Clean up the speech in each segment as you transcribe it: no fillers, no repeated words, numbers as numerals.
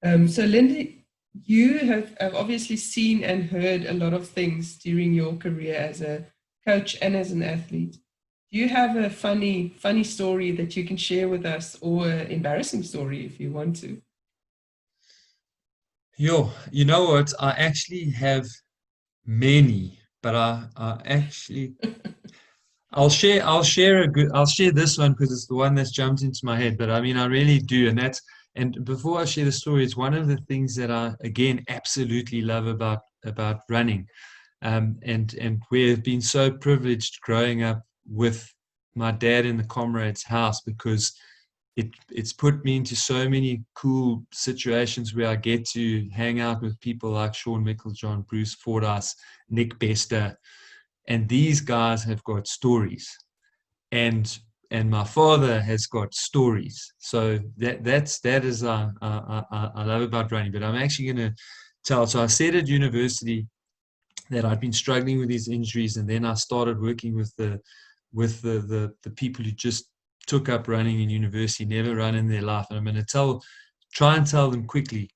So Lindsay, you have obviously seen and heard a lot of things during your career as a coach and as an athlete. Do you have a funny story that you can share with us, or an embarrassing story if you want to? Yo, you know what? I actually have many, but I actually I'll share this one because it's the one that's jumped into my head. But I mean, I really do, and before I share the story, it's one of the things that I again absolutely love about running. And we've been so privileged growing up with my dad in the Comrades house because it's put me into so many cool situations where I get to hang out with people like Sean Micklejohn, Bruce Fordyce, Nick Bester, and these guys have got stories, and and my father has got stories. So that is I love about running. But I'm actually going to tell. So I said at university that I'd been struggling with these injuries, and then I started working with the people who just took up running in university, never run in their life. And I'm going to try and tell them quickly,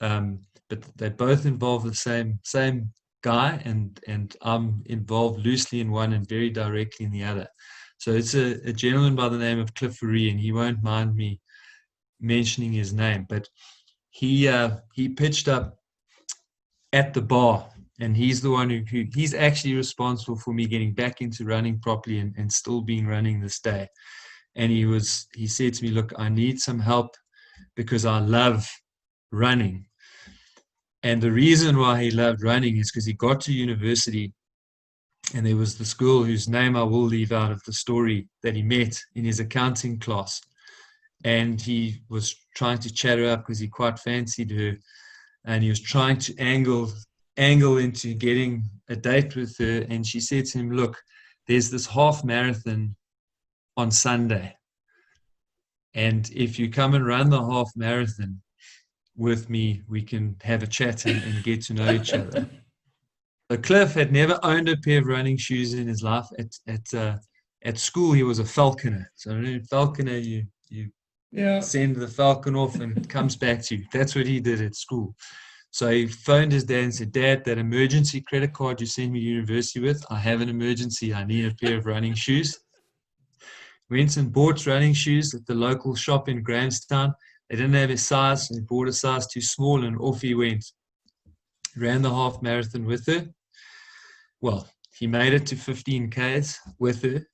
um, but they both involve the same guy, and I'm involved loosely in one and very directly in the other. So it's a gentleman by the name of Cliff Faree, and he won't mind me mentioning his name, but he pitched up at the bar, and he's the one who he's actually responsible for me getting back into running properly and still being running this day. And he said to me, look, I need some help because I love running. And the reason why he loved running is because he got to university, and there was this girl whose name I will leave out of the story that he met in his accounting class. And he was trying to chat her up because he quite fancied her, and he was trying to angle into getting a date with her. And she said to him, look, there's this half marathon on Sunday, and if you come and run the half marathon with me, we can have a chat and get to know each other. So Cliff had never owned a pair of running shoes in his life. At school, he was a falconer. So falconer, you Yeah. send the falcon off and it comes back to you. That's what he did at school. So he phoned his dad and said, Dad, that emergency credit card you sent me to university with, I have an emergency. I need a pair of running shoes. Went and bought running shoes at the local shop in Grahamstown. They didn't have his size, so he bought a size too small, and off he went. Ran the half marathon with her. Well, he made it to 15 Ks with her,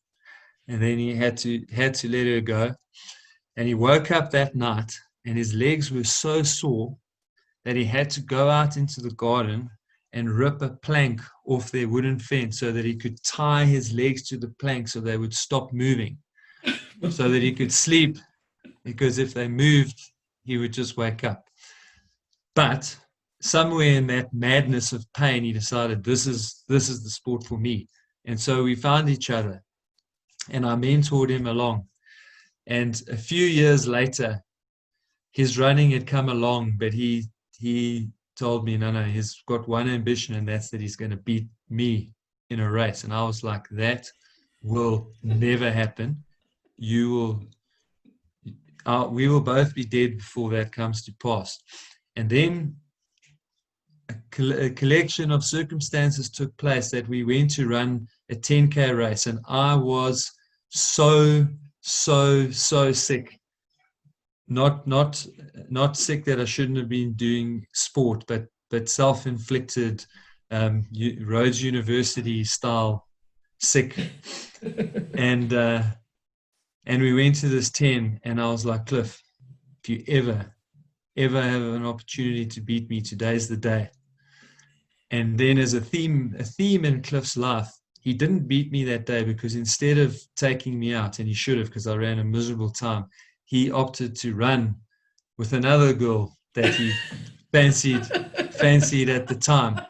and then he had to let her go. And he woke up that night, and his legs were so sore that he had to go out into the garden and rip a plank off their wooden fence so that he could tie his legs to the plank so they would stop moving, so that he could sleep, because if they moved, he would just wake up. But somewhere in that madness of pain, he decided this is the sport for me. And so we found each other, and I mentored him along. And a few years later, his running had come along, but he told me, no, he's got one ambition, and that's that he's going to beat me in a race. And I was like, that will never happen. You will, we will both be dead before that comes to pass. And then a collection of circumstances took place that we went to run a 10K race, and I was so sick. Not sick that I shouldn't have been doing sport, but self-inflicted, Rhodes University style sick. And we went to this 10, and I was like, Cliff, if you ever have an opportunity to beat me, today's the day. And then as a theme in Cliff's life, he didn't beat me that day because instead of taking me out, and he should have because I ran a miserable time, he opted to run with another girl that he fancied at the time.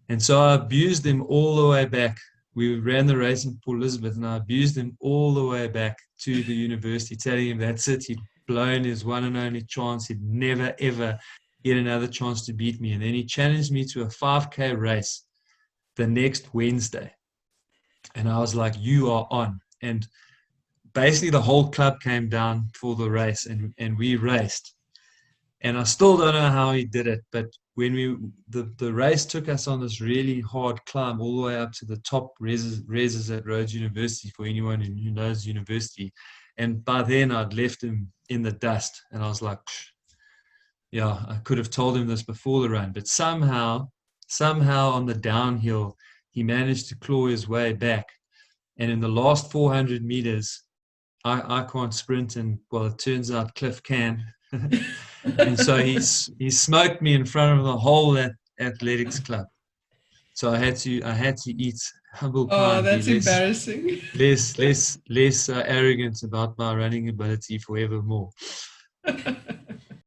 And so I abused him all the way back. We ran the race in Port Elizabeth, and I abused him all the way back to the university, telling him that's it. He'd blown his one and only chance. He'd never, ever get another chance to beat me. And then he challenged me to a 5K race the next Wednesday. And I was like, you are on. And basically the whole club came down for the race, and we raced. And I still don't know how he did it, but when the race took us on this really hard climb all the way up to the top reses at Rhodes University, for anyone who knows university. And by then I'd left him in the dust, and I was like, yeah, I could have told him this before the run, but somehow on the downhill, he managed to claw his way back. And in the last 400 meters, I can't sprint, and well, it turns out Cliff can. And so he smoked me in front of the whole athletics club. So I had to eat humble pie Oh, and be that's embarrassing. less arrogant about my running ability forevermore.